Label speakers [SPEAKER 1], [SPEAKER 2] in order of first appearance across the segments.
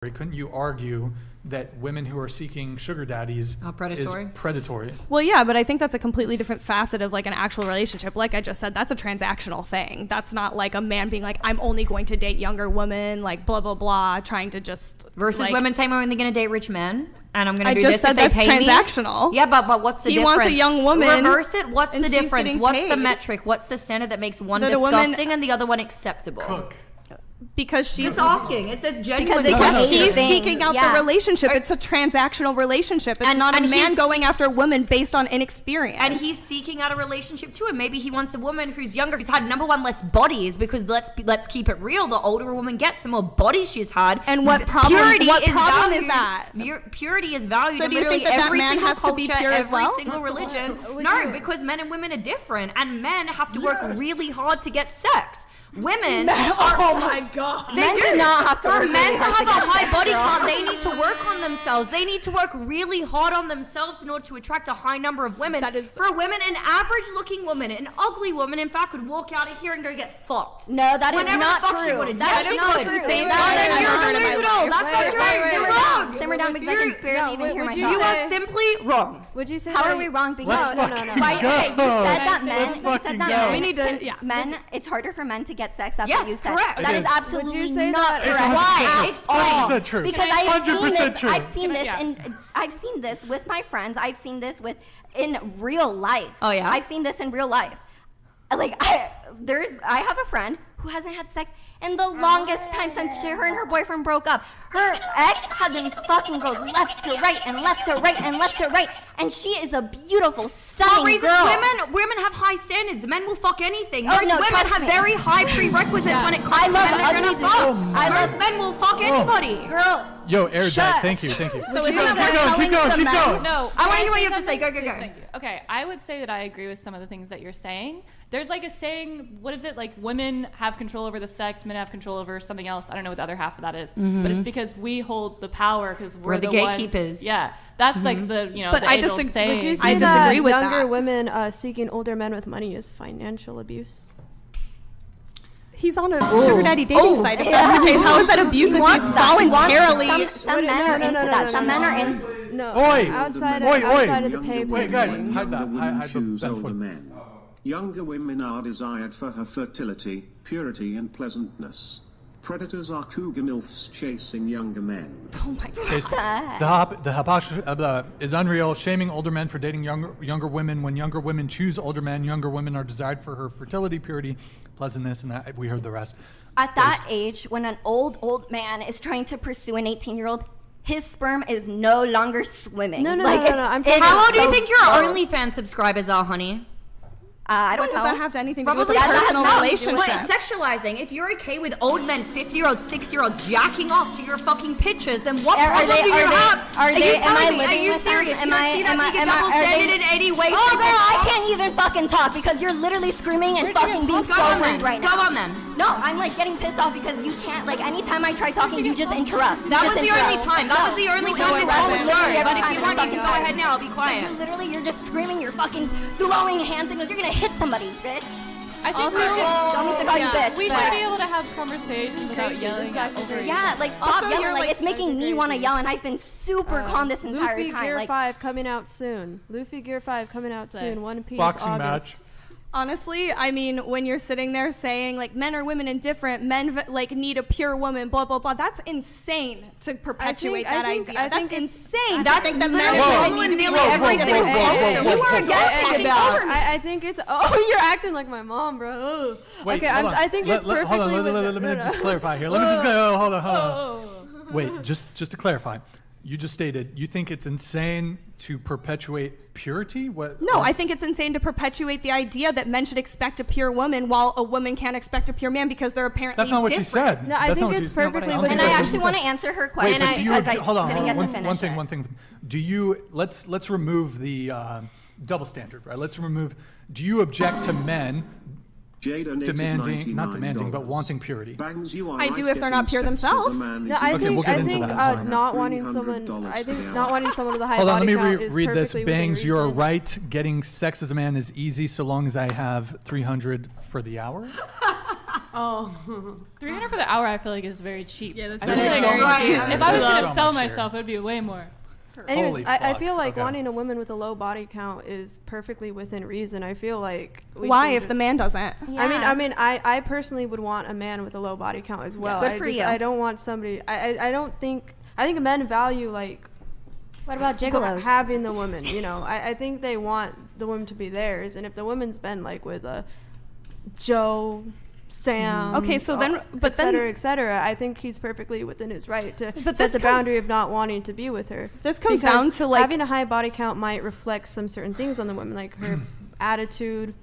[SPEAKER 1] couldn't you argue that women who are seeking sugar daddies is predatory?
[SPEAKER 2] Well, yeah, but I think that's a completely different facet of like an actual relationship. Like I just said, that's a transactional thing. That's not like a man being like, I'm only going to date younger women, like blah, blah, blah, trying to just...
[SPEAKER 3] Versus
[SPEAKER 2] like,
[SPEAKER 3] women saying, I'm only going to date rich men, and I'm going to do
[SPEAKER 2] this if they pay me. I just said that's transactional.
[SPEAKER 3] Yeah, but what's the difference?
[SPEAKER 2] He wants a young woman.
[SPEAKER 3] Reverse it. What's the difference? What's the metric? What's the standard that makes one disgusting and the other one acceptable?
[SPEAKER 1] Cook.
[SPEAKER 2] Because she's
[SPEAKER 3] asking. It's a genuine
[SPEAKER 2] because she's seeking out the relationship. It's a transactional relationship. It's not a man going after a woman based on inexperience.
[SPEAKER 3] And he's seeking out a relationship too. And maybe he wants a woman who's younger, who's had number one less bodies. Because let's keep it real. The older a woman gets, the more bodies she's had.
[SPEAKER 2] And what problem is that?
[SPEAKER 3] Purity is valued.
[SPEAKER 2] So do you think that man has to be pure as well?
[SPEAKER 3] Every single religion. No, because men and women are different, and men have to work really hard to get sex. Women
[SPEAKER 2] oh my god,
[SPEAKER 3] men do not have to work. For men to have a high body count, they need to work on themselves. They need to work really hard on themselves in order to attract a high number of women. For women, an average-looking woman, an ugly woman, in fact, would walk out of here and go get fucked.
[SPEAKER 4] No, that is not true. That is not true.
[SPEAKER 3] You're wrong.
[SPEAKER 4] Simmer down because I can barely even hear my thoughts.
[SPEAKER 3] You are simply wrong.
[SPEAKER 4] Would you say? How are we wrong? Because
[SPEAKER 1] no.
[SPEAKER 4] Okay, you said that men. You said that men.
[SPEAKER 2] We need to.
[SPEAKER 4] Men. It's harder for men to get sex. That's what you said.
[SPEAKER 3] Correct.
[SPEAKER 4] That is absolutely not correct.
[SPEAKER 3] Why?
[SPEAKER 1] Explain. True.
[SPEAKER 4] Because I've seen this with my friends. I've seen this in real life.
[SPEAKER 3] Oh yeah.
[SPEAKER 4] I've seen this in real life. Like I have a friend who hasn't had sex in the longest time since her and her boyfriend broke up. Her ex had been fucking girls left to right and left to right and left to right, and she is a beautiful, stunning girl.
[SPEAKER 3] Women have high standards. Men will fuck anything. Most women have very high prerequisites when it comes to men they're gonna fuck. Most men will fuck anybody.
[SPEAKER 4] Girl.
[SPEAKER 1] Yo, Airjet, thank you.
[SPEAKER 2] So
[SPEAKER 1] keep going.
[SPEAKER 5] No,
[SPEAKER 3] I want to hear what you have to say. Go.
[SPEAKER 5] Okay, I would say that I agree with some of the things that you're saying. There's like a saying, what is it? Like women have control over the sex, men have control over something else. I don't know what the other half of that is. But it's because we hold the power because we're the
[SPEAKER 3] gatekeepers.
[SPEAKER 5] Ones, yeah, that's like the,
[SPEAKER 2] but
[SPEAKER 5] the
[SPEAKER 2] I
[SPEAKER 5] age-old
[SPEAKER 2] disagree.
[SPEAKER 5] saying.
[SPEAKER 6] Would you say that younger women seeking older men with money is financial abuse?
[SPEAKER 2] He's on a sugar daddy dating site. How is that abuse if he's voluntarily?
[SPEAKER 4] Some men are into that. Some men are into.
[SPEAKER 6] No.
[SPEAKER 1] Outside
[SPEAKER 6] of the pay.
[SPEAKER 1] Wait, guys, hide that.
[SPEAKER 7] Choose older men. Younger women are desired for her fertility, purity, and pleasantness. Predators are cougar milfs chasing younger men.
[SPEAKER 2] Oh my god.
[SPEAKER 1] The habash is unreal, shaming older men for dating younger women. When younger women choose older men, younger women are desired for her fertility, purity, pleasantness, and that, we heard the rest.
[SPEAKER 4] At that age, when an old man is trying to pursue an 18-year-old, his sperm is no longer swimming.
[SPEAKER 6] No.
[SPEAKER 3] How old do you think your OnlyFans subscribers are, honey?
[SPEAKER 4] I don't know.
[SPEAKER 2] What does that have anything to do with
[SPEAKER 3] Probably
[SPEAKER 2] a personal relationship?
[SPEAKER 3] Sexualizing. If you're okay with old men, 50-year-olds, 6-year-olds jacking off to your fucking pictures, then what problem do you have? Are you serious?
[SPEAKER 4] Am I double standard
[SPEAKER 3] in any way?
[SPEAKER 4] Oh, girl, I can't even fucking talk because you're literally screaming and fucking being so rude right now.
[SPEAKER 3] Go on then.
[SPEAKER 4] No, I'm like getting pissed off because you can't, like, anytime I try talking, you just interrupt.
[SPEAKER 3] That was the only time. That was the only time this whole show. But if you want, you can go ahead now. I'll be quiet.
[SPEAKER 4] You're just screaming. You're fucking throwing hand signals. You're gonna hit somebody, bitch.
[SPEAKER 5] I think
[SPEAKER 4] don't need to call you bitch.
[SPEAKER 5] We should be able to have conversations without yelling at over.
[SPEAKER 4] Yeah, like stop yelling. Like it's making me want to yell, and I've been super calm this entire
[SPEAKER 6] Luffy
[SPEAKER 4] time.
[SPEAKER 6] Gear 5 coming out soon. Luffy Gear 5 coming out soon. One Piece
[SPEAKER 1] Boxing
[SPEAKER 6] August.
[SPEAKER 1] match.
[SPEAKER 2] Honestly, I mean, when you're sitting there saying, like, men are women indifferent, men, like, need a pure woman, blah, blah, blah, that's insane to perpetuate that idea. That's insane to think that men and women need to be like every single culture.
[SPEAKER 4] You are talking about.
[SPEAKER 6] I think it's... Oh, you're acting like my mom, bro.
[SPEAKER 1] Wait,
[SPEAKER 6] okay, I think it's perfectly...
[SPEAKER 1] Hold on, let me just clarify here. Let me just go... Hold on. Wait, just to clarify. You just stated you think it's insane to perpetuate purity? What?
[SPEAKER 2] No, I think it's insane to perpetuate the idea that men should expect a pure woman while a woman can't expect a pure man because they're apparently
[SPEAKER 1] That's not what
[SPEAKER 2] different.
[SPEAKER 1] you said.
[SPEAKER 6] No, I think it's perfectly...
[SPEAKER 4] And I actually want to answer her question because I didn't get to finish
[SPEAKER 1] One thing. Do you... Let's remove the double standard, right? Do you object to men not demanding, but wanting purity?
[SPEAKER 2] I do if they're not pure themselves.
[SPEAKER 6] No, I think not wanting someone with a high body count is perfectly within reason.
[SPEAKER 1] Hold on, let me read this. Bangs, you're right. Getting sex as a man is easy so long as I have 300 for the hour.
[SPEAKER 5] $300 for the hour, I feel like is very cheap.
[SPEAKER 8] Yeah, that's
[SPEAKER 5] I feel
[SPEAKER 8] very
[SPEAKER 5] like
[SPEAKER 8] cheap.
[SPEAKER 5] if I was
[SPEAKER 1] So
[SPEAKER 5] going to
[SPEAKER 1] much
[SPEAKER 5] sell
[SPEAKER 1] here.
[SPEAKER 5] myself, it would be way more.
[SPEAKER 6] Anyways,
[SPEAKER 1] Holy
[SPEAKER 6] I
[SPEAKER 1] fuck.
[SPEAKER 6] feel like
[SPEAKER 1] Okay.
[SPEAKER 6] wanting a woman with a low body count is perfectly within reason. I feel like
[SPEAKER 2] Why if the man doesn't?
[SPEAKER 6] I personally would want a man with a low body count as well.
[SPEAKER 4] Good for you.
[SPEAKER 6] I don't want somebody. I think men value like.
[SPEAKER 4] What about gigolos?
[SPEAKER 6] Having the woman, I think they want the woman to be theirs, and if the woman's been like with a Joe, Sam,
[SPEAKER 2] Okay, so then, but
[SPEAKER 6] et cetera, I think he's perfectly within his right to
[SPEAKER 2] But
[SPEAKER 6] set
[SPEAKER 2] this
[SPEAKER 6] the
[SPEAKER 2] comes-
[SPEAKER 6] boundary of not wanting to be with her.
[SPEAKER 2] This comes
[SPEAKER 6] Because
[SPEAKER 2] down to, like-
[SPEAKER 6] having a high body count might reflect some certain things on the woman, like her attitude,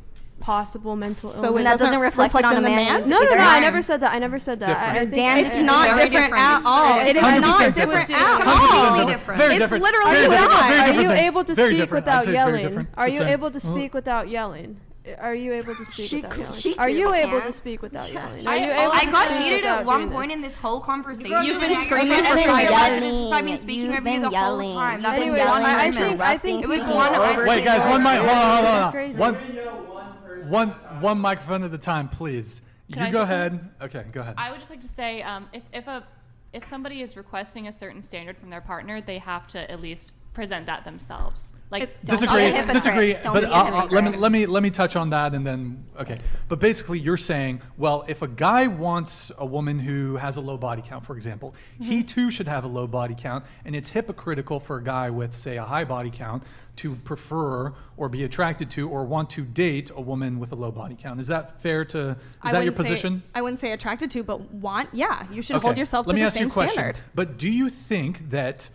[SPEAKER 6] possible mental illness.
[SPEAKER 2] So it
[SPEAKER 4] that doesn't reflect it on
[SPEAKER 2] in
[SPEAKER 4] a
[SPEAKER 2] the
[SPEAKER 4] man?
[SPEAKER 6] No,
[SPEAKER 4] Either
[SPEAKER 6] I
[SPEAKER 4] or.
[SPEAKER 6] never said that. I never said that. I think
[SPEAKER 4] Dan,
[SPEAKER 2] it's not
[SPEAKER 3] very
[SPEAKER 2] different
[SPEAKER 3] different.
[SPEAKER 2] at all. It is
[SPEAKER 1] 100%
[SPEAKER 2] not
[SPEAKER 1] different.
[SPEAKER 2] different at
[SPEAKER 1] 100%
[SPEAKER 2] all.
[SPEAKER 3] different.
[SPEAKER 1] Very
[SPEAKER 2] It's
[SPEAKER 1] different.
[SPEAKER 2] literally
[SPEAKER 1] Very different.
[SPEAKER 2] not.
[SPEAKER 1] Very
[SPEAKER 6] Are
[SPEAKER 1] different
[SPEAKER 6] you
[SPEAKER 1] thing.
[SPEAKER 6] able to
[SPEAKER 1] Very
[SPEAKER 6] speak
[SPEAKER 1] different. I'd
[SPEAKER 6] without
[SPEAKER 1] say it's very
[SPEAKER 6] yelling?
[SPEAKER 1] different.
[SPEAKER 6] Are
[SPEAKER 1] Just
[SPEAKER 6] you
[SPEAKER 1] saying.
[SPEAKER 6] able to speak without yelling? Are you able to speak
[SPEAKER 4] She
[SPEAKER 6] without
[SPEAKER 4] could-
[SPEAKER 6] yelling?
[SPEAKER 4] she
[SPEAKER 6] Are you
[SPEAKER 4] clearly
[SPEAKER 6] able
[SPEAKER 4] can.
[SPEAKER 6] to speak without yelling?
[SPEAKER 3] I,
[SPEAKER 6] Are you able
[SPEAKER 3] I
[SPEAKER 6] to
[SPEAKER 3] got
[SPEAKER 6] speak
[SPEAKER 3] heated
[SPEAKER 6] without
[SPEAKER 3] at one
[SPEAKER 6] doing
[SPEAKER 3] point
[SPEAKER 6] this?
[SPEAKER 3] in this whole conversation.
[SPEAKER 2] You've been
[SPEAKER 3] and I
[SPEAKER 2] screaming
[SPEAKER 3] realized
[SPEAKER 2] for
[SPEAKER 3] I
[SPEAKER 2] five
[SPEAKER 3] realized
[SPEAKER 2] minutes.
[SPEAKER 3] I've been speaking
[SPEAKER 4] You've
[SPEAKER 3] over you
[SPEAKER 4] been
[SPEAKER 3] the whole
[SPEAKER 4] yelling.
[SPEAKER 3] time. That
[SPEAKER 4] You've
[SPEAKER 3] was
[SPEAKER 4] been
[SPEAKER 3] one
[SPEAKER 4] yelling.
[SPEAKER 6] I
[SPEAKER 3] moment.
[SPEAKER 6] think
[SPEAKER 3] It was
[SPEAKER 6] people
[SPEAKER 3] one
[SPEAKER 6] over-
[SPEAKER 1] Wait, guys, one mic. Hold on.
[SPEAKER 6] That's crazy.
[SPEAKER 1] One microphone at a time, please.
[SPEAKER 5] Can I
[SPEAKER 1] You go
[SPEAKER 5] say
[SPEAKER 1] ahead. Okay, go ahead.
[SPEAKER 5] I would just like to say, if somebody is requesting a certain standard from their partner, they have to at least present that themselves. Like,
[SPEAKER 1] Disagree.
[SPEAKER 4] be a hypocrite.
[SPEAKER 1] Disagree.
[SPEAKER 4] Don't
[SPEAKER 1] But
[SPEAKER 4] be a hypocrite.
[SPEAKER 1] let me touch on that and then okay. But basically, you're saying, well, if a guy wants a woman who has a low body count, for example, he too should have a low body count, and it's hypocritical for a guy with, say, a high body count to prefer or be attracted to or want to date a woman with a low body count. Is that fair to? Is that your position?
[SPEAKER 2] I wouldn't say attracted to, but want. Yeah, you should
[SPEAKER 1] Okay,
[SPEAKER 2] hold yourself to
[SPEAKER 1] let me
[SPEAKER 2] the
[SPEAKER 1] ask you
[SPEAKER 2] same
[SPEAKER 1] a question.
[SPEAKER 2] standard.
[SPEAKER 1] But do you think that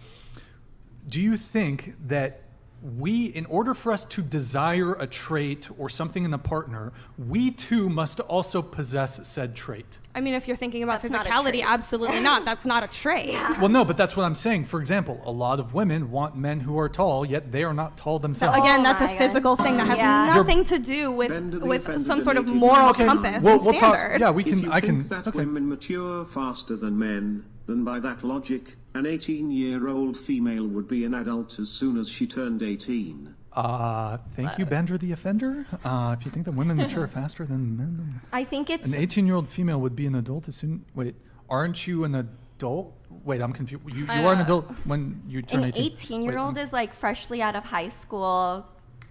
[SPEAKER 1] we, in order for us to desire a trait or something in a partner, we too must also possess said trait?
[SPEAKER 2] I mean, if you're thinking about
[SPEAKER 4] That's not a
[SPEAKER 2] physicality,
[SPEAKER 4] trait.
[SPEAKER 2] absolutely not. That's not a trait.
[SPEAKER 1] Well, no, but that's what I'm saying. For example, a lot of women want men who are tall, yet they are not tall themselves.
[SPEAKER 2] Again,
[SPEAKER 4] Oh
[SPEAKER 2] that's a
[SPEAKER 4] my God.
[SPEAKER 2] physical thing that has
[SPEAKER 4] Yeah.
[SPEAKER 2] nothing to do
[SPEAKER 7] Bend to the
[SPEAKER 2] with
[SPEAKER 7] offender
[SPEAKER 2] some sort of
[SPEAKER 7] deleted.
[SPEAKER 2] moral
[SPEAKER 1] Okay,
[SPEAKER 2] compass
[SPEAKER 1] we'll
[SPEAKER 2] and
[SPEAKER 1] talk.
[SPEAKER 2] standard.
[SPEAKER 1] Yeah, we
[SPEAKER 7] If
[SPEAKER 1] can.
[SPEAKER 7] you
[SPEAKER 1] I
[SPEAKER 7] think
[SPEAKER 1] can.
[SPEAKER 7] that
[SPEAKER 1] Okay.
[SPEAKER 7] women mature faster than men, then by that logic, an 18-year-old female would be an adult as soon as she turned 18.
[SPEAKER 1] Thank you, Bender the offender. If you think that women mature faster than men,
[SPEAKER 4] I think it's
[SPEAKER 1] an 18-year-old female would be an adult as soon. Wait, aren't you an adult? Wait, I'm confused. You are an adult when you turn
[SPEAKER 4] an
[SPEAKER 1] 18.
[SPEAKER 4] 18-year-old
[SPEAKER 1] Wait,
[SPEAKER 4] is like freshly out of high school,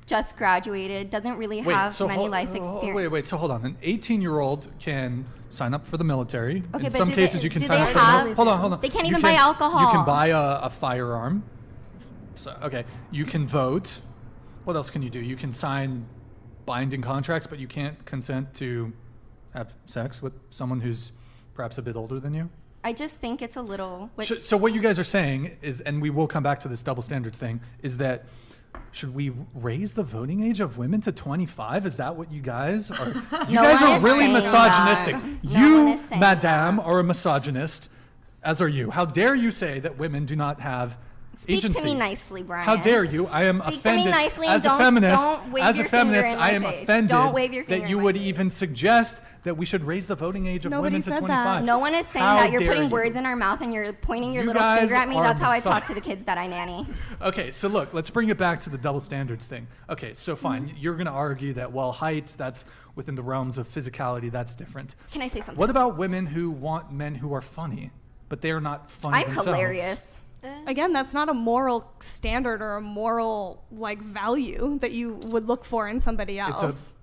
[SPEAKER 4] just graduated, doesn't really
[SPEAKER 1] wait,
[SPEAKER 4] have
[SPEAKER 1] so
[SPEAKER 4] many
[SPEAKER 1] hold-
[SPEAKER 4] life
[SPEAKER 1] oh,
[SPEAKER 4] experience.
[SPEAKER 1] Wait. So hold on. An 18-year-old can sign up for the military.
[SPEAKER 4] Okay,
[SPEAKER 1] In
[SPEAKER 4] but
[SPEAKER 1] some
[SPEAKER 4] do
[SPEAKER 1] cases,
[SPEAKER 4] they-
[SPEAKER 1] you can
[SPEAKER 4] do
[SPEAKER 1] sign
[SPEAKER 4] they
[SPEAKER 1] up for.
[SPEAKER 4] have-
[SPEAKER 1] Hold on.
[SPEAKER 4] They can't
[SPEAKER 1] You
[SPEAKER 4] even buy alcohol.
[SPEAKER 1] You can buy a firearm. So, okay, you can vote. What else can you do? You can sign binding contracts, but you can't consent to have sex with someone who's perhaps a bit older than you.
[SPEAKER 4] I just think it's a little.
[SPEAKER 1] So what you guys are saying is, and we will come back to this double standards thing, is that should we raise the voting age of women to 25? Is that what you guys are? You
[SPEAKER 4] No
[SPEAKER 1] guys
[SPEAKER 4] one
[SPEAKER 1] are
[SPEAKER 4] is
[SPEAKER 1] really
[SPEAKER 4] saying
[SPEAKER 1] misogynistic.
[SPEAKER 4] that. No one
[SPEAKER 1] You,
[SPEAKER 4] is saying
[SPEAKER 1] madame,
[SPEAKER 4] that.
[SPEAKER 1] are a misogynist, as are you. How dare you say that women do not have
[SPEAKER 4] Speak
[SPEAKER 1] agency?
[SPEAKER 4] to me nicely, Brian.
[SPEAKER 1] How dare you? I am
[SPEAKER 4] Speak to me
[SPEAKER 1] offended.
[SPEAKER 4] nicely and
[SPEAKER 1] as a
[SPEAKER 4] don't-
[SPEAKER 1] feminist,
[SPEAKER 4] don't wave
[SPEAKER 1] as a
[SPEAKER 4] your finger
[SPEAKER 1] feminist,
[SPEAKER 4] in
[SPEAKER 1] I
[SPEAKER 4] my
[SPEAKER 1] am
[SPEAKER 4] face.
[SPEAKER 1] offended
[SPEAKER 4] Don't wave your finger
[SPEAKER 1] that
[SPEAKER 4] in
[SPEAKER 1] you
[SPEAKER 4] my
[SPEAKER 1] would
[SPEAKER 4] face.
[SPEAKER 1] even suggest that we should raise the voting age of
[SPEAKER 2] Nobody
[SPEAKER 1] women to
[SPEAKER 2] said that.
[SPEAKER 1] 25.
[SPEAKER 4] No one is saying
[SPEAKER 1] How
[SPEAKER 4] that. You're
[SPEAKER 1] dare
[SPEAKER 4] putting
[SPEAKER 1] you.
[SPEAKER 4] words in our mouth and you're pointing your
[SPEAKER 1] You
[SPEAKER 4] little
[SPEAKER 1] guys
[SPEAKER 4] finger at me.
[SPEAKER 1] are
[SPEAKER 4] That's how I
[SPEAKER 1] miso-
[SPEAKER 4] talk to the kids that I nanny.
[SPEAKER 1] Okay, so look, let's bring it back to the double standards thing. Okay, so fine,
[SPEAKER 4] Mm-hmm.
[SPEAKER 1] you're going to argue that, well, height, that's within the realms of physicality, that's different.
[SPEAKER 4] Can I say something?
[SPEAKER 1] What about women who want men who are funny, but they are not funny
[SPEAKER 4] I'm
[SPEAKER 1] themselves?
[SPEAKER 4] hilarious.
[SPEAKER 2] Again, that's not a moral standard or a moral value that you would look for in somebody else.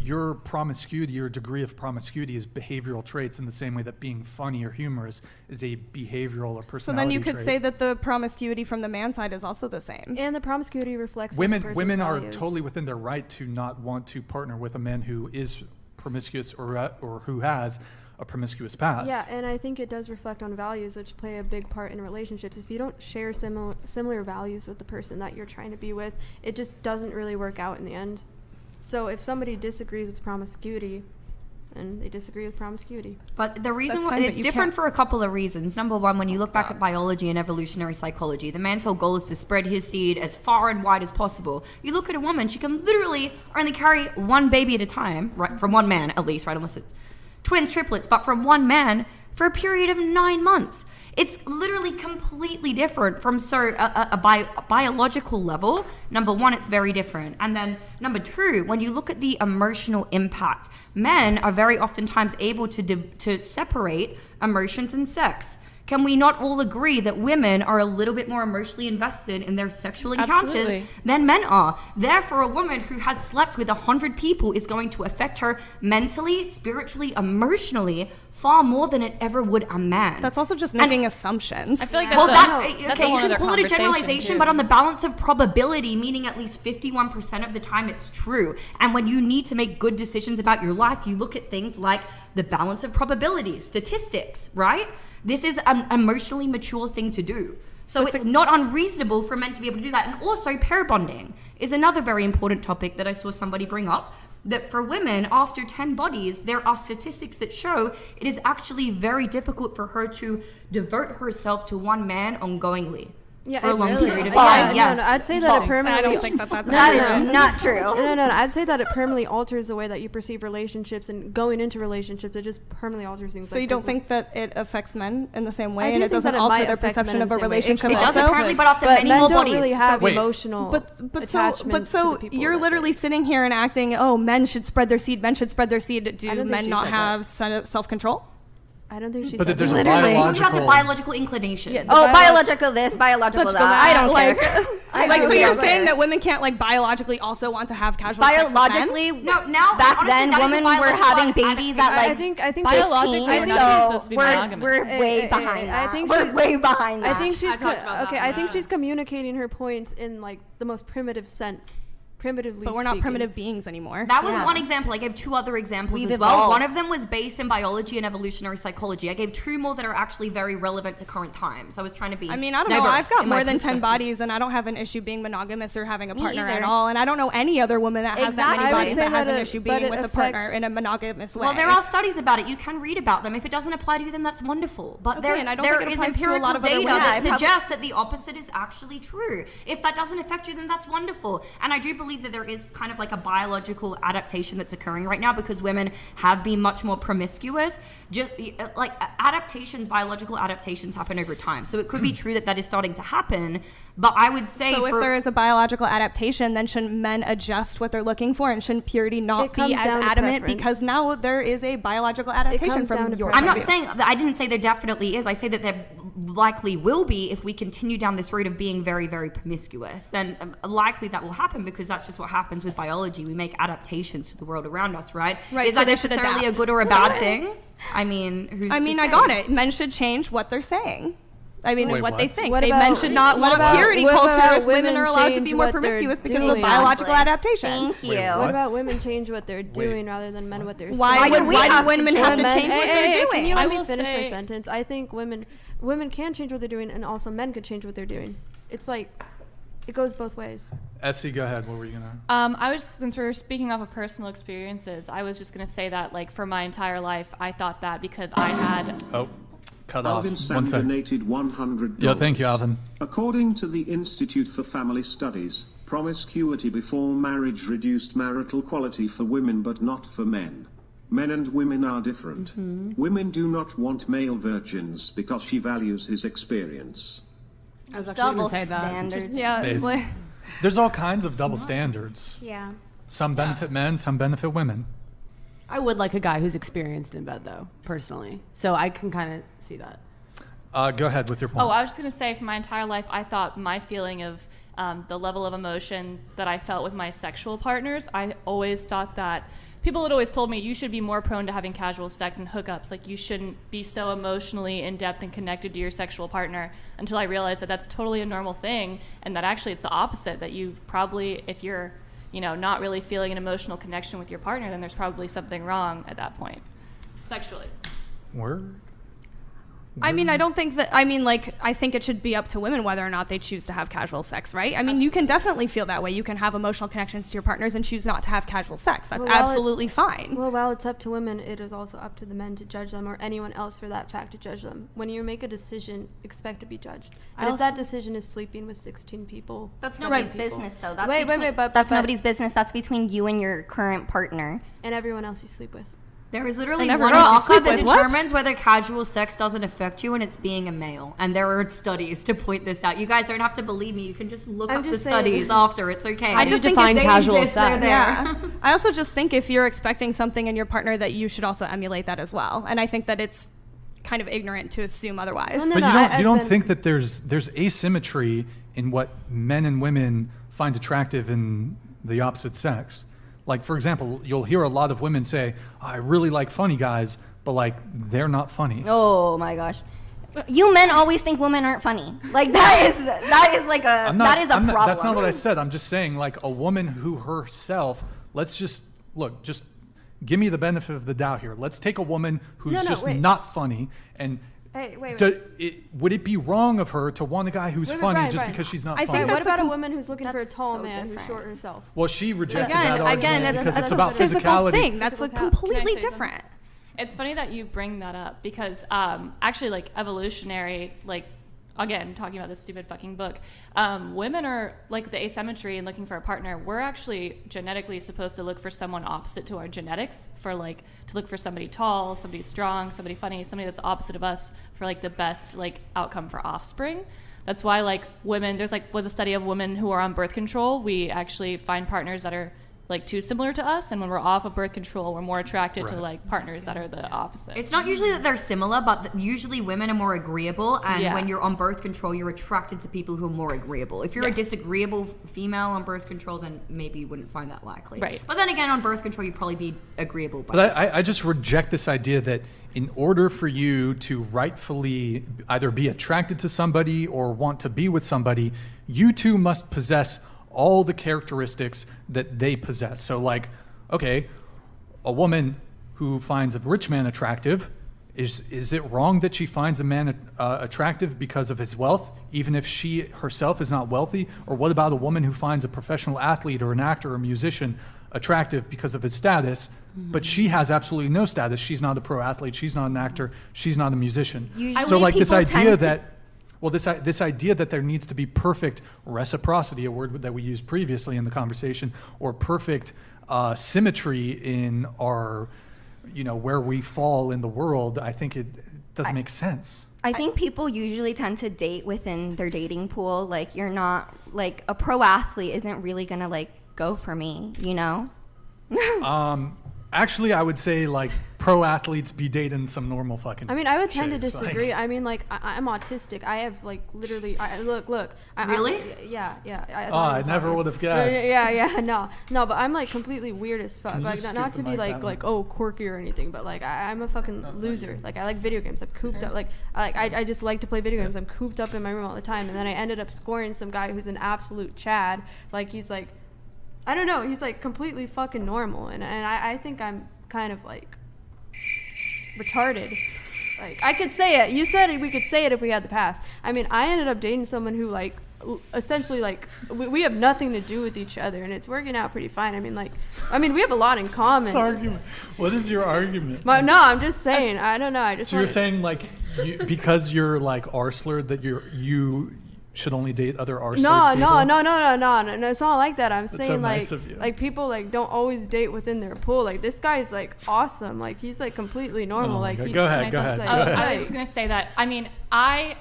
[SPEAKER 1] Your promiscuity, your degree of promiscuity is behavioral traits in the same way that being funny or humorous is a behavioral or
[SPEAKER 2] So
[SPEAKER 1] personality
[SPEAKER 2] then you could
[SPEAKER 1] trait.
[SPEAKER 2] say that the promiscuity from the man side is also the same.
[SPEAKER 6] And the promiscuity reflects on the
[SPEAKER 1] women
[SPEAKER 6] person's
[SPEAKER 1] are
[SPEAKER 6] values.
[SPEAKER 1] totally within their right to not want to partner with a man who is promiscuous or who has a promiscuous past.
[SPEAKER 6] Yeah, and I think it does reflect on values, which play a big part in relationships. If you don't share similar values with the person that you're trying to be with, it just doesn't really work out in the end. So if somebody disagrees with promiscuity, then they disagree with promiscuity.
[SPEAKER 3] But the reason
[SPEAKER 2] That's
[SPEAKER 3] why
[SPEAKER 2] fine, but
[SPEAKER 3] it's
[SPEAKER 2] you
[SPEAKER 3] different
[SPEAKER 2] can't-
[SPEAKER 3] for a couple of reasons. Number one, when you look back at biology and evolutionary psychology, the man's whole goal is to spread his seed as far and wide as possible. You look at a woman, she can literally only carry one baby at a time, right, from one man at least, right, unless it's twins, triplets, but from one man for a period of 9 months. It's literally completely different from biological level. Number one, it's very different. And then number two, when you look at the emotional impact, men are very oftentimes able to separate emotions and sex. Can we not all agree that women are a little bit more emotionally invested in their sexual encounters than men are? Therefore, a woman who has slept with 100 people is going to affect her mentally, spiritually, emotionally, far more than it ever would a man.
[SPEAKER 2] That's also just making assumptions.
[SPEAKER 5] I feel like
[SPEAKER 3] that's you can call it a generalization, but on the balance of probability, meaning at least 51% of the time it's true. And when you need to make good decisions about your life, you look at things like the balance of probabilities, statistics, right? This is an emotionally mature thing to do. So it's not unreasonable for men to be able to do that. And also pair bonding is another very important topic that I saw somebody bring up, that for women after 10 bodies, there are statistics that show it is actually very difficult for her to devote herself to one man ongoingly. For a long period of time.
[SPEAKER 6] Yes. No, I'd say that it permanently.
[SPEAKER 2] I don't think that's
[SPEAKER 4] that is not true.
[SPEAKER 6] No. I'd say that it permanently alters the way that you perceive relationships, and going into relationships, it just permanently alters things.
[SPEAKER 2] So you don't think that it affects men in the same way, and it doesn't alter their perception of a relationship?
[SPEAKER 3] It does apparently, but after many more bodies.
[SPEAKER 6] But men don't really have emotional attachments
[SPEAKER 2] so
[SPEAKER 6] to the people
[SPEAKER 2] you're literally sitting here and acting, oh, men should spread their seed. Men should spread their seed. Do men not have self-control?
[SPEAKER 6] I don't think she's.
[SPEAKER 1] But there's a
[SPEAKER 3] Literally.
[SPEAKER 1] biological.
[SPEAKER 3] About the biological inclination.
[SPEAKER 6] Yes.
[SPEAKER 4] Biological this, biological that. I don't care.
[SPEAKER 2] So you're saying that women can't biologically also want to have casual sex with men?
[SPEAKER 4] Biologically,
[SPEAKER 3] No, now
[SPEAKER 4] back
[SPEAKER 3] honestly,
[SPEAKER 4] then
[SPEAKER 3] that is
[SPEAKER 4] women
[SPEAKER 3] a
[SPEAKER 4] were
[SPEAKER 3] biological
[SPEAKER 4] having babies at
[SPEAKER 6] I think
[SPEAKER 5] biologically,
[SPEAKER 4] 15,
[SPEAKER 5] we're not supposed
[SPEAKER 4] so
[SPEAKER 5] to be
[SPEAKER 4] we're
[SPEAKER 5] monogamous.
[SPEAKER 4] way behind that.
[SPEAKER 6] I think
[SPEAKER 4] we're
[SPEAKER 6] she's-
[SPEAKER 4] way behind that.
[SPEAKER 6] I think she's I think
[SPEAKER 5] Yeah.
[SPEAKER 6] she's communicating her points in the most primitive sense. Primitively
[SPEAKER 2] But we're not
[SPEAKER 6] speaking.
[SPEAKER 2] primitive beings anymore.
[SPEAKER 3] That was one example. I gave two other examples
[SPEAKER 4] We've
[SPEAKER 3] as well.
[SPEAKER 4] evolved.
[SPEAKER 3] One of them was based in biology and evolutionary psychology. I gave two more that are actually very relevant to current times. I was trying to be
[SPEAKER 2] I mean, I don't know.
[SPEAKER 3] diverse
[SPEAKER 2] I've got
[SPEAKER 3] in my
[SPEAKER 2] more than 10
[SPEAKER 3] perspective.
[SPEAKER 2] bodies, and I don't have an issue being monogamous or having a partner at
[SPEAKER 4] either.
[SPEAKER 2] all. And I don't know any other woman that has that
[SPEAKER 4] Exactly.
[SPEAKER 2] many
[SPEAKER 4] I would
[SPEAKER 2] bodies
[SPEAKER 6] say
[SPEAKER 2] that has
[SPEAKER 6] that
[SPEAKER 2] an
[SPEAKER 6] it-
[SPEAKER 2] issue
[SPEAKER 6] but
[SPEAKER 2] being
[SPEAKER 6] it
[SPEAKER 2] with a partner
[SPEAKER 6] affects-
[SPEAKER 2] in a monogamous way.
[SPEAKER 3] Well, there are studies about it. You can read about them. If it doesn't apply to you, then that's wonderful. But
[SPEAKER 2] Okay, and I don't
[SPEAKER 3] there
[SPEAKER 2] think it
[SPEAKER 3] is
[SPEAKER 2] applies to a
[SPEAKER 3] empirical
[SPEAKER 2] lot of other
[SPEAKER 3] data
[SPEAKER 2] women.
[SPEAKER 3] that
[SPEAKER 4] Yeah,
[SPEAKER 3] suggests that the opposite is actually true. If that doesn't affect you, then that's wonderful. And I do believe that there is kind of like a biological adaptation that's occurring right now because women have been much more promiscuous. Just like biological adaptations happen over time. So it could be true that that is starting to happen. But I would say,
[SPEAKER 2] so if there is a biological adaptation, then shouldn't men adjust what they're looking for, and shouldn't purity not
[SPEAKER 6] It comes
[SPEAKER 2] be as
[SPEAKER 6] down to
[SPEAKER 2] adamant
[SPEAKER 6] preference.
[SPEAKER 2] because now there is a biological adaptation
[SPEAKER 6] comes down
[SPEAKER 2] from
[SPEAKER 6] to
[SPEAKER 2] your
[SPEAKER 3] I'm
[SPEAKER 2] point
[SPEAKER 3] not
[SPEAKER 2] of view.
[SPEAKER 3] saying that. I didn't say there definitely is. I say that there likely will be if we continue down this road of being very, very promiscuous. Then likely that will happen because that's just what happens with biology. We make adaptations to the world around us, right?
[SPEAKER 2] Right,
[SPEAKER 3] Is
[SPEAKER 2] so
[SPEAKER 3] that
[SPEAKER 2] they should
[SPEAKER 3] necessarily a
[SPEAKER 2] adapt.
[SPEAKER 3] good or a bad thing? I mean, who's
[SPEAKER 2] I
[SPEAKER 3] to
[SPEAKER 2] mean,
[SPEAKER 3] say?
[SPEAKER 2] I got it. Men should change what they're saying. I mean,
[SPEAKER 1] Wait,
[SPEAKER 2] what they
[SPEAKER 1] what?
[SPEAKER 2] think.
[SPEAKER 6] What
[SPEAKER 2] Men
[SPEAKER 6] about-
[SPEAKER 2] should not
[SPEAKER 6] what
[SPEAKER 2] want
[SPEAKER 6] about-
[SPEAKER 2] purity
[SPEAKER 6] what
[SPEAKER 2] culture
[SPEAKER 6] about
[SPEAKER 2] if women
[SPEAKER 6] women
[SPEAKER 2] are allowed to
[SPEAKER 6] change
[SPEAKER 2] be more
[SPEAKER 6] what they're
[SPEAKER 2] promiscuous because of
[SPEAKER 6] doing?
[SPEAKER 2] biological adaptation.
[SPEAKER 4] Thank you.
[SPEAKER 1] Wait,
[SPEAKER 6] What
[SPEAKER 1] what?
[SPEAKER 6] about women change what they're doing rather than men what they're
[SPEAKER 2] Why
[SPEAKER 6] saying?
[SPEAKER 2] do women have to
[SPEAKER 6] Men-
[SPEAKER 2] change what
[SPEAKER 6] Hey,
[SPEAKER 2] they're
[SPEAKER 6] hey,
[SPEAKER 2] doing?
[SPEAKER 6] Can you
[SPEAKER 5] I
[SPEAKER 6] let me
[SPEAKER 5] will
[SPEAKER 6] finish
[SPEAKER 5] say-
[SPEAKER 6] my sentence? I think women can change what they're doing, and also men could change what they're doing. It's like it goes both ways.
[SPEAKER 1] Essie, go ahead. What were you gonna?
[SPEAKER 5] Since we're speaking off of personal experiences, I was just gonna say that, like, for my entire life, I thought that because I had.
[SPEAKER 1] Oh, cut off.
[SPEAKER 7] Alvin
[SPEAKER 1] One
[SPEAKER 7] Sam
[SPEAKER 1] second.
[SPEAKER 7] donated $100.
[SPEAKER 1] Yeah, thank you, Alvin.
[SPEAKER 7] According to the Institute for Family Studies, promiscuity before marriage reduced marital quality for women but not for men. Men and women are different. Women do not want male virgins because she values his experience.
[SPEAKER 8] I was actually going
[SPEAKER 4] Double
[SPEAKER 8] to say that.
[SPEAKER 4] standards.
[SPEAKER 2] Yeah.
[SPEAKER 1] Based.
[SPEAKER 2] like-
[SPEAKER 1] There's all kinds of double standards.
[SPEAKER 4] Yeah.
[SPEAKER 1] Some benefit men, some benefit women.
[SPEAKER 8] I would like a guy who's experienced in bed, though, personally. So I can kind of see that.
[SPEAKER 1] Go ahead with your point.
[SPEAKER 5] Oh, I was just going to say, for my entire life, I thought my feeling of the level of emotion that I felt with my sexual partners, I always thought that people had always told me you should be more prone to having casual sex and hookups. Like, you shouldn't be so emotionally in depth and connected to your sexual partner, until I realized that that's totally a normal thing, and that actually it's the opposite, that you probably, if you're not really feeling an emotional connection with your partner, then there's probably something wrong at that point, sexually.
[SPEAKER 1] Word.
[SPEAKER 2] I mean, I don't think that, I think it should be up to women whether or not they choose to have casual sex, right? I mean, you can definitely feel that way. You can have emotional connections to your partners and choose not to have casual sex. That's
[SPEAKER 6] Well, while
[SPEAKER 2] absolutely fine.
[SPEAKER 6] Well, while it's up to women, it is also up to the men to judge them, or anyone else for that fact to judge them. When you make a decision, expect to be judged. And if that decision is sleeping with 16 people,
[SPEAKER 4] That's nobody's business, though.
[SPEAKER 6] Wait, but
[SPEAKER 4] that's nobody's business. That's between you and your current partner.
[SPEAKER 6] and everyone else you sleep with.
[SPEAKER 3] There is literally
[SPEAKER 2] never
[SPEAKER 3] one
[SPEAKER 2] knew
[SPEAKER 3] law
[SPEAKER 2] you sleep
[SPEAKER 3] that
[SPEAKER 2] with what?
[SPEAKER 3] determines whether casual sex doesn't affect you, and it's being a male. And there are studies to point this out. You guys don't have to believe me. You can just look up the studies after. It's okay.
[SPEAKER 8] I just define casual sex.
[SPEAKER 2] Yeah. I also just think if you're expecting something in your partner, that you should also emulate that as well. And I think that it's kind of ignorant to assume otherwise.
[SPEAKER 1] But you don't think that there's asymmetry in what men and women find attractive in the opposite sex? Like, for example, you'll hear a lot of women say, I really like funny guys, but like they're not funny.
[SPEAKER 4] Oh my gosh. You men always think women aren't funny. Like that is like a problem.
[SPEAKER 1] That's not what I said. I'm just saying, like, a woman who herself, let's just give me the benefit of the doubt here. Let's take a woman who's not funny and
[SPEAKER 6] wait.
[SPEAKER 1] Would it be wrong of her to want a guy who's funny because she's not funny?
[SPEAKER 6] What about a woman who's looking for a tall man who's short herself?
[SPEAKER 1] Well, she rejected that argument because it's about
[SPEAKER 2] physical
[SPEAKER 1] physicality.
[SPEAKER 2] Thing. That's like completely different.
[SPEAKER 5] It's funny that you bring that up because actually, like, evolutionary, like, again, talking about this stupid fucking book, women are like the asymmetry and looking for a partner. We're actually genetically supposed to look for someone opposite to our genetics, for like to look for somebody tall, somebody strong, somebody funny, somebody that's opposite of us for like the best like outcome for offspring. That's why like women, was a study of women who are on birth control. We actually find partners that are like too similar to us, and when we're off of birth control, we're more attracted to like partners that are the opposite.
[SPEAKER 3] It's not usually that they're similar, but usually women are more agreeable, and when you're on birth control, you're attracted to people who are more agreeable. If you're a disagreeable female on birth control, then maybe you wouldn't find that likely.
[SPEAKER 5] Right.
[SPEAKER 3] But then again, on birth control, you'd probably be agreeable.
[SPEAKER 1] But I just reject this idea that in order for you to rightfully either be attracted to somebody or want to be with somebody, you two must possess all the characteristics that they possess. So like, okay, a woman who finds a rich man attractive, is it wrong that she finds a man attractive because of his wealth, even if she herself is not wealthy? Or what about a woman who finds a professional athlete or an actor or musician attractive because of his status, but she has absolutely no status? She's not a pro athlete, she's not an actor, she's not a musician. So like this idea that this idea that there needs to be perfect reciprocity, a word that we used previously in the conversation, or perfect symmetry in our, where we fall in the world, I think it doesn't make sense.
[SPEAKER 4] I think people usually tend to date within their dating pool. Like, you're not, like, a pro athlete isn't really going to, like, go for me,
[SPEAKER 1] Actually, I would say, like, pro athletes be dating some normal fucking.
[SPEAKER 6] I mean, I would tend to
[SPEAKER 1] chicks,
[SPEAKER 6] disagree.
[SPEAKER 1] like.
[SPEAKER 6] I mean, like, I'm autistic. I have, like, literally. Look.
[SPEAKER 3] Really?
[SPEAKER 6] Yeah.
[SPEAKER 1] I never would have guessed.
[SPEAKER 6] Yeah. No, but I'm like completely weird as fuck. Like, not to be like quirky or anything, but like I'm a fucking loser. Like, I like video games. I'm cooped up. Like I just like to play video games. I'm cooped up in my room all the time, and then I ended up scoring some guy who's an absolute Chad. Like, he's like, I don't know. He's like completely fucking normal, and I think I'm kind of like retarded. Like, I could say it. You said we could say it if we had the past. I mean, I ended up dating someone who like essentially like we have nothing to do with each other, and it's working out pretty fine. I mean we have a lot in common.
[SPEAKER 1] Argument. What is your argument?
[SPEAKER 6] No, I'm just saying. I don't know. So
[SPEAKER 1] you're saying like because you're like R-slurred that you should only date other R-slurred people?
[SPEAKER 6] No, it's not like that. I'm saying
[SPEAKER 1] so
[SPEAKER 6] like
[SPEAKER 1] nice of you.
[SPEAKER 6] Like people like don't always date within their pool. Like, this guy's like awesome. Like, he's like completely normal.
[SPEAKER 1] Oh,
[SPEAKER 6] like
[SPEAKER 1] go ahead.
[SPEAKER 5] I was just gonna say that. I mean, I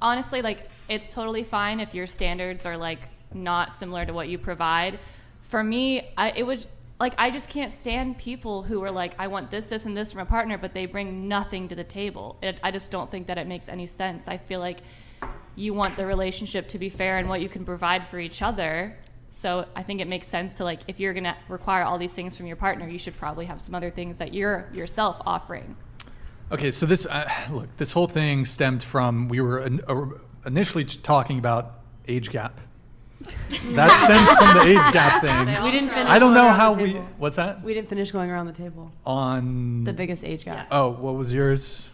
[SPEAKER 5] honestly like it's totally fine if your standards are like not similar to what you provide. For me, I just can't stand people who are like, I want this, and this from a partner, but they bring nothing to the table. I just don't think that it makes any sense. I feel like you want the relationship to be fair and what you can provide for each other. So I think it makes sense to, like, if you're going to require all these things from your partner, you should probably have some other things that you're yourself offering.
[SPEAKER 1] Okay, so this whole thing stemmed from, we were initially talking about age gap. That stemmed from the age gap thing.
[SPEAKER 8] We didn't finish.
[SPEAKER 1] I don't know how we. What's that?
[SPEAKER 8] We didn't finish going around the table.
[SPEAKER 1] On
[SPEAKER 8] the biggest age gap.
[SPEAKER 1] Oh, what was yours?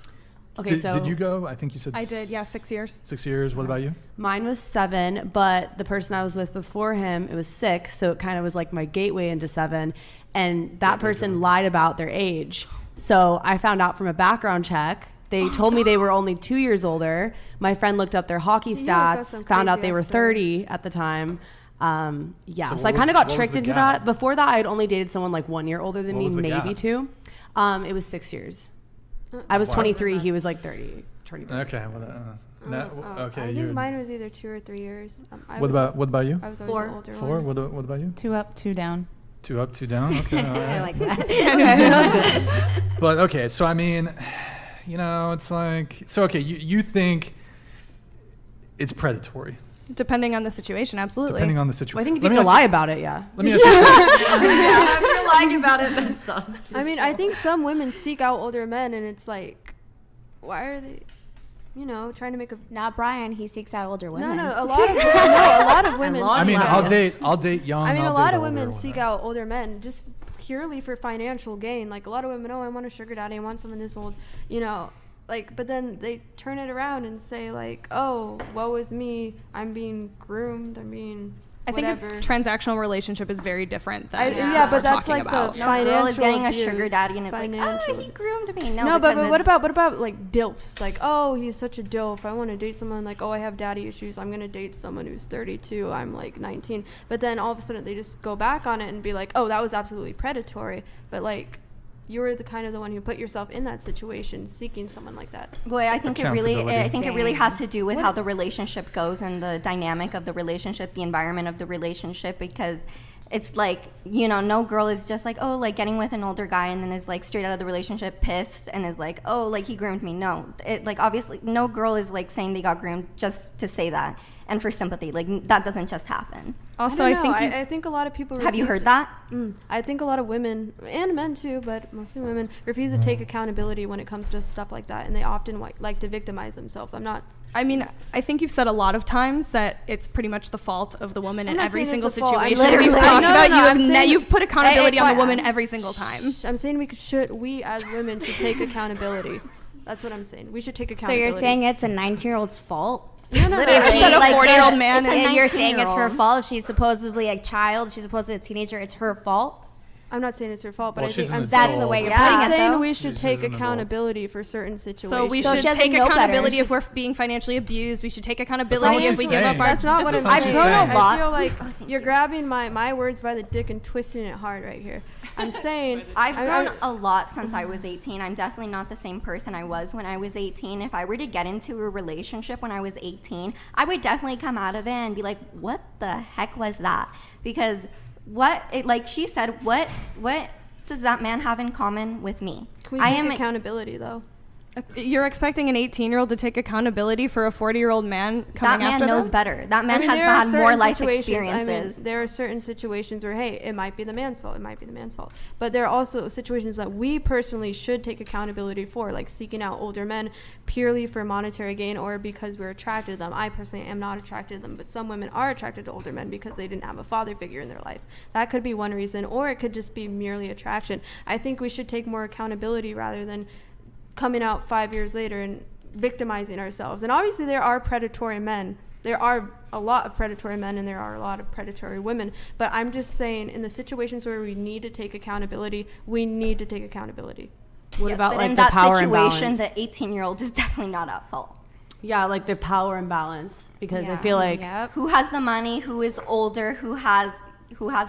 [SPEAKER 8] Okay,
[SPEAKER 1] did you go? I think you said
[SPEAKER 2] I did, yeah, 6 years.
[SPEAKER 1] 6 years. What about you?
[SPEAKER 8] Mine was 7, but the person I was with before him, it was 6, so it kind of was like my gateway into 7, and that person lied about their age. So I found out from a background check. They told me they were only 2 years older. My friend looked up their hockey stats, found out they were 30 at the time. So I kind of got tricked into that. Before that, I had only dated someone like 1 year older than me, maybe 2. It was 6 years. I was 23. He was like 30.
[SPEAKER 1] Okay. Well, okay.
[SPEAKER 6] I think mine was either 2 or 3 years.
[SPEAKER 1] What about you?
[SPEAKER 6] I was always
[SPEAKER 8] 4.
[SPEAKER 6] the older
[SPEAKER 1] 4.
[SPEAKER 6] one.
[SPEAKER 1] What about you?
[SPEAKER 9] 2 up, 2 down.
[SPEAKER 1] 2 up, 2 down. Okay. All
[SPEAKER 4] I
[SPEAKER 1] right.
[SPEAKER 4] like that.
[SPEAKER 1] But okay, so I mean, it's like, so okay, you think it's predatory.
[SPEAKER 2] Depending on the situation, absolutely.
[SPEAKER 1] Depending on the situation.
[SPEAKER 8] Well, I think if you have to lie about it, yeah.
[SPEAKER 1] Let me ask you.
[SPEAKER 3] If you're lying about it, that's sus.
[SPEAKER 6] I mean, I think some women seek out older men, and it's like, why are they, trying to make a...
[SPEAKER 10] Not Brian. He seeks out older women.
[SPEAKER 6] No, a lot of women.
[SPEAKER 1] I mean, I'll date young.
[SPEAKER 6] I mean,
[SPEAKER 1] I'll
[SPEAKER 6] a lot
[SPEAKER 1] date
[SPEAKER 6] of
[SPEAKER 1] older,
[SPEAKER 6] women
[SPEAKER 1] whatever.
[SPEAKER 6] seek out older men just purely for financial gain. Like a lot of women, I want a sugar daddy. I want someone this old, but then they turn it around and say like, oh, woe is me. I'm being groomed. I'm being whatever.
[SPEAKER 2] think a transactional relationship is very different than
[SPEAKER 6] but that's like
[SPEAKER 2] about.
[SPEAKER 6] the
[SPEAKER 4] No
[SPEAKER 6] financial
[SPEAKER 4] girl is getting a
[SPEAKER 6] abuse,
[SPEAKER 4] sugar daddy and it's like, oh, he groomed me. No,
[SPEAKER 6] but what about like DILFs? Like, oh, he's such a DILF. I want to date someone like, oh, I have daddy issues. I'm gonna date someone who's 32. I'm like 19. But then all of a sudden they just go back on it and be like, oh, that was absolutely predatory. But like, you're the one who put yourself in that situation, seeking someone like that.
[SPEAKER 4] Boy, I think it really
[SPEAKER 10] Dang.
[SPEAKER 4] has to do with how the relationship goes and the dynamic of the relationship, the environment of the relationship, because it's like, no girl is just like, oh, like getting with an older guy and then is like straight out of the relationship pissed and is like, oh, like he groomed me. No, obviously no girl is like saying they got groomed just to say that and for sympathy. Like that doesn't just happen.
[SPEAKER 2] Also,
[SPEAKER 6] I think a lot of people
[SPEAKER 4] have you heard that?
[SPEAKER 6] I think a lot of women and men too, but mostly women refuse to take accountability when it comes to stuff like that, and they often like to victimize themselves.
[SPEAKER 2] I think you've said a lot of times that it's pretty much the fault of the woman in every single
[SPEAKER 6] it's the fault.
[SPEAKER 2] situation. We've talked about you've put accountability on the woman every single time.
[SPEAKER 6] I'm saying we as women should take accountability. That's what I'm saying. We should take
[SPEAKER 10] So
[SPEAKER 6] accountability.
[SPEAKER 10] you're saying it's a 19-year-old's fault?
[SPEAKER 4] Literally,
[SPEAKER 2] Instead of
[SPEAKER 4] like
[SPEAKER 2] 40-year-old man.
[SPEAKER 10] And you're saying it's her
[SPEAKER 4] 19-year-old.
[SPEAKER 10] fault? If she's supposedly a child, she's supposedly a teenager, it's her fault?
[SPEAKER 6] I'm not saying it's her fault, but
[SPEAKER 1] Well,
[SPEAKER 6] I think
[SPEAKER 1] she's an
[SPEAKER 10] That's
[SPEAKER 1] adult.
[SPEAKER 10] the way you're
[SPEAKER 4] Yeah.
[SPEAKER 10] putting
[SPEAKER 6] I'm
[SPEAKER 10] it,
[SPEAKER 6] saying
[SPEAKER 10] though.
[SPEAKER 6] we should
[SPEAKER 1] She's
[SPEAKER 6] take
[SPEAKER 1] an adult.
[SPEAKER 6] accountability for certain situations.
[SPEAKER 2] So we
[SPEAKER 10] So
[SPEAKER 2] should
[SPEAKER 10] she doesn't
[SPEAKER 2] take
[SPEAKER 10] know better.
[SPEAKER 2] accountability if we're being financially abused. We should take accountability
[SPEAKER 1] what
[SPEAKER 2] if we
[SPEAKER 1] she's
[SPEAKER 2] give up
[SPEAKER 1] saying.
[SPEAKER 2] our.
[SPEAKER 6] That's not what
[SPEAKER 1] That's
[SPEAKER 6] I'm
[SPEAKER 1] not
[SPEAKER 6] saying.
[SPEAKER 1] what she's saying.
[SPEAKER 4] I've grown a lot.
[SPEAKER 6] I feel like you're grabbing my words by the dick and twisting it hard right here. I'm saying
[SPEAKER 4] I've grown a lot since I was 18. I'm definitely not the same person I was when I was 18. If I were to get into a relationship when I was 18, I would definitely come out of it and be like, what the heck was that? Because like she said, what does that man have in common with me?
[SPEAKER 6] Can we take accountability though?
[SPEAKER 2] You're expecting an 18-year-old to take accountability for a 40-year-old man coming
[SPEAKER 4] That man
[SPEAKER 2] after
[SPEAKER 4] knows
[SPEAKER 2] them?
[SPEAKER 4] better. That man has
[SPEAKER 6] there are
[SPEAKER 4] had more
[SPEAKER 6] certain
[SPEAKER 4] life
[SPEAKER 6] situations-
[SPEAKER 4] experiences.
[SPEAKER 6] there are certain situations where, hey, it might be the man's fault. It might be the man's fault. But there are also situations that we personally should take accountability for, like seeking out older men purely for monetary gain or because we're attracted to them. I personally am not attracted to them, but some women are attracted to older men because they didn't have a father figure in their life. That could be one reason, or it could just be merely attraction. I think we should take more accountability rather than coming out 5 years later and victimizing ourselves. And obviously there are predatory men. There are a lot of predatory men and there are a lot of predatory women. But I'm just saying in the situations where we need to take accountability, we need to take accountability.
[SPEAKER 8] What
[SPEAKER 4] Yes,
[SPEAKER 8] about
[SPEAKER 4] but
[SPEAKER 8] like
[SPEAKER 4] in
[SPEAKER 8] the
[SPEAKER 4] that
[SPEAKER 8] power
[SPEAKER 4] situation,
[SPEAKER 8] imbalance?
[SPEAKER 4] the 18-year-old is definitely not at fault.
[SPEAKER 8] Yeah, like the power imbalance. Because I
[SPEAKER 4] Yeah.
[SPEAKER 8] feel like,
[SPEAKER 2] Yep.
[SPEAKER 4] Who has the money? Who is older? Who has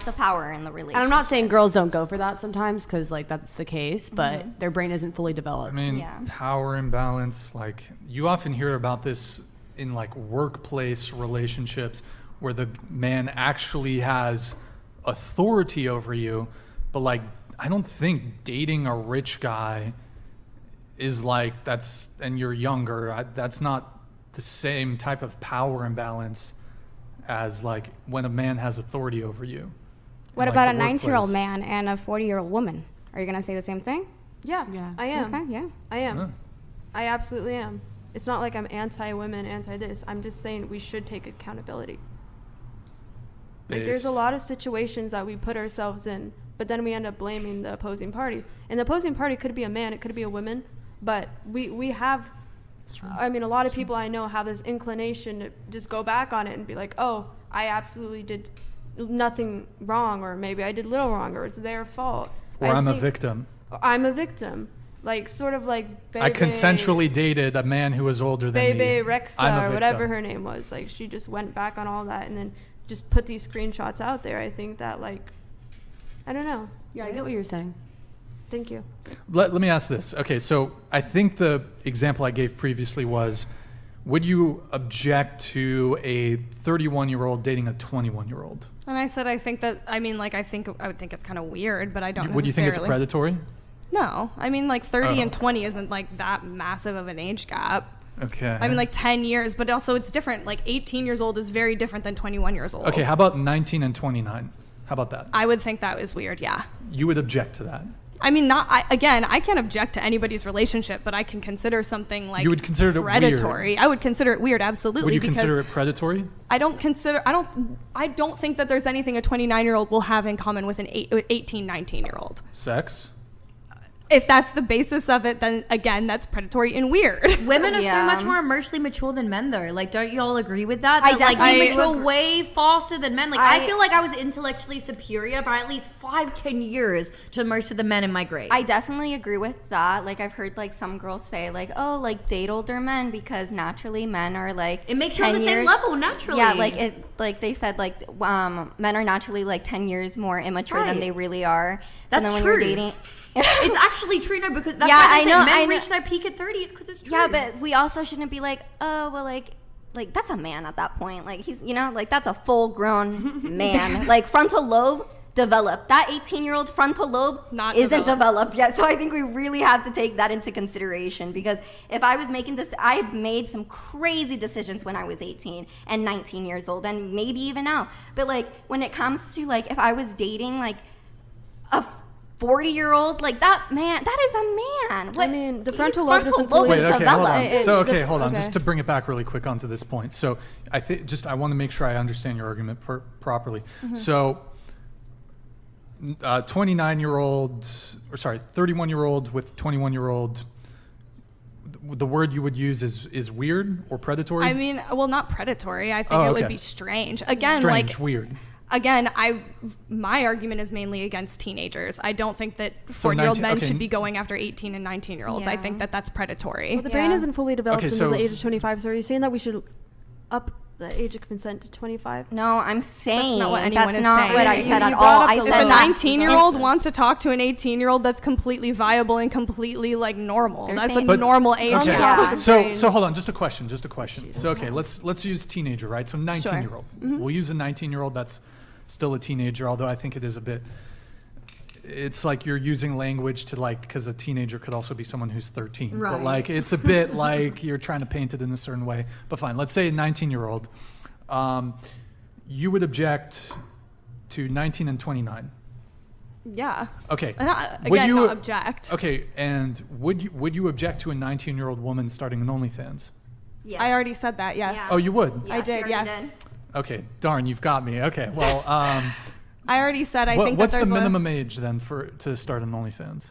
[SPEAKER 4] the power in the relationship?
[SPEAKER 8] and I'm not saying girls don't go for that sometimes because like that's the case, but their brain isn't fully developed.
[SPEAKER 1] I mean,
[SPEAKER 4] Yeah.
[SPEAKER 1] power imbalance, like you often hear about this in like workplace relationships where the man actually has authority over you, but like I don't think dating a rich guy is like and you're younger, that's not the same type of power imbalance as like when a man has authority over you.
[SPEAKER 10] What
[SPEAKER 1] in,
[SPEAKER 10] about
[SPEAKER 1] like,
[SPEAKER 10] a
[SPEAKER 1] the
[SPEAKER 10] 19-year-old
[SPEAKER 1] workplace.
[SPEAKER 10] man and a 40-year-old woman? Are you going to say the same thing?
[SPEAKER 6] Yeah,
[SPEAKER 8] Yeah.
[SPEAKER 6] I am.
[SPEAKER 10] Okay, yeah.
[SPEAKER 6] I am.
[SPEAKER 1] Yeah.
[SPEAKER 6] I absolutely am. It's not like I'm anti-women, anti-this. I'm just saying we should take accountability. Like there's a
[SPEAKER 1] Based-
[SPEAKER 6] lot of situations that we put ourselves in, but then we end up blaming the opposing party. And the opposing party could be a man, it could be a woman, but we have, I mean, a lot of people I know have this inclination to just go back on it and be like, oh, I absolutely did nothing wrong, or maybe I did little wrong, or it's their fault.
[SPEAKER 1] Or I'm a victim.
[SPEAKER 6] I'm a victim. Like, sort of like
[SPEAKER 1] I consensually dated a man who was older than me.
[SPEAKER 6] Bebe
[SPEAKER 1] I'm a
[SPEAKER 6] Rexa or whatever
[SPEAKER 1] victim.
[SPEAKER 6] her name was. Like, she just went back on all that and then just put these screenshots out there. I think that, like, I don't know.
[SPEAKER 8] Yeah, I get what you're saying.
[SPEAKER 6] Thank you.
[SPEAKER 1] Let me ask this. Okay, so I think the example I gave previously was, would you object to a 31-year-old dating a 21-year-old?
[SPEAKER 2] And I said, I think I would think it's kind of weird, but I don't necessarily.
[SPEAKER 1] Would you think it's predatory?
[SPEAKER 2] No. I mean, like 30 and 20 isn't like that massive of an age gap.
[SPEAKER 1] Okay.
[SPEAKER 2] I mean, like 10 years, but also it's different. Like 18 years old is very different than 21 years old.
[SPEAKER 1] Okay, how about 19 and 29? How about that?
[SPEAKER 2] I would think that was weird, yeah.
[SPEAKER 1] You would object to that?
[SPEAKER 2] I mean, I can't object to anybody's relationship, but I can consider something like
[SPEAKER 1] you would consider
[SPEAKER 2] predatory.
[SPEAKER 1] It weird.
[SPEAKER 2] I would consider it weird, absolutely.
[SPEAKER 1] Would you consider it predatory?
[SPEAKER 2] I don't think that there's anything a 29-year-old will have in common with an 18, 19-year-old.
[SPEAKER 1] Sex?
[SPEAKER 2] If that's the basis of it, then again, that's predatory and weird.
[SPEAKER 3] Women are so much more emotionally mature than men, though. Like, don't you all agree with that?
[SPEAKER 4] I
[SPEAKER 3] That,
[SPEAKER 4] definitely
[SPEAKER 3] we mature way faster than men. Like, I feel like I was intellectually superior by at least 5-10 years to most of the men in my grade.
[SPEAKER 4] I definitely agree with that. Like, I've heard like some girls say like, oh, like date older men because naturally men are like
[SPEAKER 3] it makes you on the same level naturally.
[SPEAKER 4] Yeah, like they said like men are naturally like 10 years more immature than they really are.
[SPEAKER 3] That's
[SPEAKER 4] so then when
[SPEAKER 3] true.
[SPEAKER 4] you're dating.
[SPEAKER 3] It's actually true, no, because that's
[SPEAKER 4] I know.
[SPEAKER 3] Men reach their peak at 30. It's because it's true.
[SPEAKER 4] Yeah, but we also shouldn't be like, oh, well, like that's a man at that point. Like he's, like that's a full-grown man. Like frontal lobe developed. That 18-year-old frontal lobe isn't developed yet. So I think we really have to take that into consideration because if I was making this, I've made some crazy decisions when I was 18 and 19 years old, and maybe even now. But like when it comes to like if I was dating like a 40-year-old, like that man, that is a man.
[SPEAKER 6] I mean, the frontal lobe doesn't fully
[SPEAKER 1] develop. Hold on.
[SPEAKER 6] Okay.
[SPEAKER 1] Just to bring it back really quick onto this point. So I want to make sure I understand your argument properly. Mm-hmm. So 31-year-old with 21-year-old, the word you would use is weird or predatory?
[SPEAKER 2] I mean, well, not predatory. I think it would be strange. Again,
[SPEAKER 1] weird.
[SPEAKER 2] Again, my argument is mainly against teenagers. I don't think that 40-year-old men should be going after 18 and 19-year-olds.
[SPEAKER 4] Yeah.
[SPEAKER 2] I think that that's predatory.
[SPEAKER 6] Well, the brain isn't fully developed until the age of 25. So are you saying that we should up the age of consent to 25?
[SPEAKER 4] No, I'm saying
[SPEAKER 2] that's not what anyone is
[SPEAKER 4] not
[SPEAKER 2] saying.
[SPEAKER 4] what I said at all. I
[SPEAKER 2] if
[SPEAKER 4] said
[SPEAKER 2] a 19-year-old wants to talk to an 18-year-old, that's completely viable and completely like normal. That's a normal age.
[SPEAKER 1] Okay.
[SPEAKER 2] Yeah.
[SPEAKER 1] So hold on, just a question. So okay, let's use teenager, right? So 19-year-old.
[SPEAKER 2] Sure. Mm-hmm.
[SPEAKER 1] We'll use a 19-year-old that's still a teenager, although I think it is a bit, it's like you're using language to like, because a teenager could also be someone who's 13.
[SPEAKER 3] Right.
[SPEAKER 1] But like, it's a bit like you're trying to paint it in a certain way. But fine, let's say a 19-year-old. You would object to 19 and 29.
[SPEAKER 2] Yeah.
[SPEAKER 1] Okay.
[SPEAKER 2] Not object.
[SPEAKER 1] Okay, and would you object to a 19-year-old woman starting an OnlyFans?
[SPEAKER 4] Yeah.
[SPEAKER 2] I already said that, yes.
[SPEAKER 4] Yeah.
[SPEAKER 1] Oh, you would?
[SPEAKER 4] Yeah,
[SPEAKER 2] I did,
[SPEAKER 4] sure
[SPEAKER 2] yes.
[SPEAKER 1] Okay, darn, you've got me. Okay, well,
[SPEAKER 2] I already said I think
[SPEAKER 1] what's
[SPEAKER 2] that there's
[SPEAKER 1] the minimum age then to start an OnlyFans?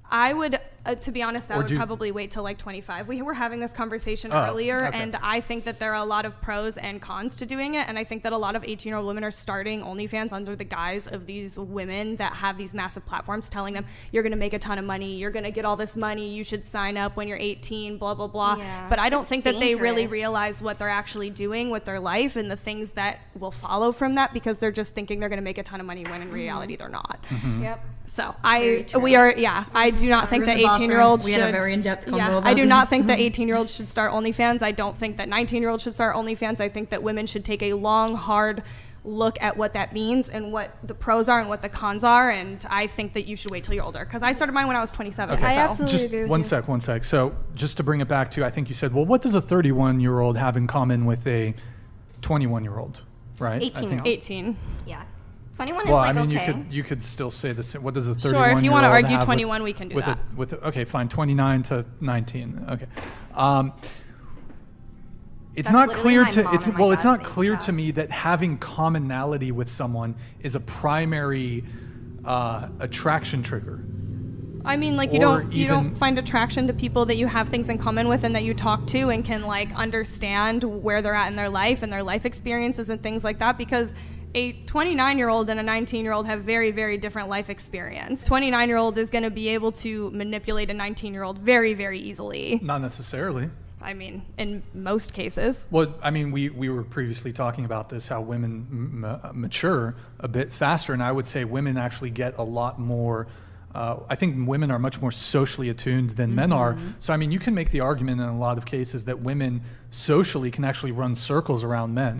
[SPEAKER 2] I would, to be honest, I would
[SPEAKER 1] do you-
[SPEAKER 2] probably wait till like 25. We were having this conversation
[SPEAKER 1] Oh,
[SPEAKER 2] earlier,
[SPEAKER 1] okay.
[SPEAKER 2] and I think that there are a lot of pros and cons to doing it. And I think that a lot of 18-year-old women are starting OnlyFans under the guise of these women that have these massive platforms telling them, you're going to make a ton of money, you're going to get all this money, you should sign up when you're 18, blah, blah, blah.
[SPEAKER 4] Yeah,
[SPEAKER 2] but I don't think that they really
[SPEAKER 4] dangerous.
[SPEAKER 2] realize what they're actually doing with their life and the things that will follow from that because they're just thinking they're going to make a ton of money when in reality they're not.
[SPEAKER 1] Mm-hmm.
[SPEAKER 4] Yep.
[SPEAKER 2] So
[SPEAKER 4] Very true.
[SPEAKER 2] I do not think that 18-year-olds
[SPEAKER 3] We
[SPEAKER 2] should.
[SPEAKER 3] had a very in-depth convo about
[SPEAKER 2] I do not
[SPEAKER 3] this.
[SPEAKER 2] think that 18-year-olds should start OnlyFans. I don't think that 19-year-olds should start OnlyFans. I think that women should take a long, hard look at what that means and what the pros are and what the cons are. And I think that you should wait till you're older because I started mine when I was 27.
[SPEAKER 1] Okay.
[SPEAKER 6] I
[SPEAKER 2] so.
[SPEAKER 6] absolutely
[SPEAKER 1] Just
[SPEAKER 6] agree with
[SPEAKER 1] one
[SPEAKER 6] you.
[SPEAKER 1] sec. So just to bring it back to, I think you said, well, what does a 31-year-old have in common with a 21-year-old, right?
[SPEAKER 2] 18.
[SPEAKER 4] Yeah. 21 is
[SPEAKER 1] Well,
[SPEAKER 4] like
[SPEAKER 1] I mean,
[SPEAKER 4] okay.
[SPEAKER 1] you could still say this. What does a 31-year-old
[SPEAKER 2] Sure, if you want to argue
[SPEAKER 1] have
[SPEAKER 2] 21, we can do that.
[SPEAKER 1] Okay, fine, 29 to 19. Okay. It's
[SPEAKER 4] That's
[SPEAKER 1] not
[SPEAKER 4] literally
[SPEAKER 1] clear
[SPEAKER 4] my
[SPEAKER 1] to
[SPEAKER 4] mom
[SPEAKER 1] it's
[SPEAKER 4] and my
[SPEAKER 1] well, it's
[SPEAKER 4] dad
[SPEAKER 1] not
[SPEAKER 4] saying
[SPEAKER 1] clear
[SPEAKER 4] that.
[SPEAKER 1] to me that having commonality with someone is a primary attraction trigger.
[SPEAKER 2] I mean, like you don't find attraction to people that you have things in common with and that you talk to and can like understand where they're at in their life and their life experiences and things like that because a 29-year-old and a 19-year-old have very, very different life experience. 29-year-old is going to be able to manipulate a 19-year-old very, very easily.
[SPEAKER 1] Not necessarily.
[SPEAKER 2] I mean, in most cases.
[SPEAKER 1] Well, I mean, we were previously talking about this, how women mature a bit faster, and I would say women actually get a lot more I think women are much more socially attuned than men are. So, I mean, you can make the argument in a lot of cases that women socially can actually run circles around men.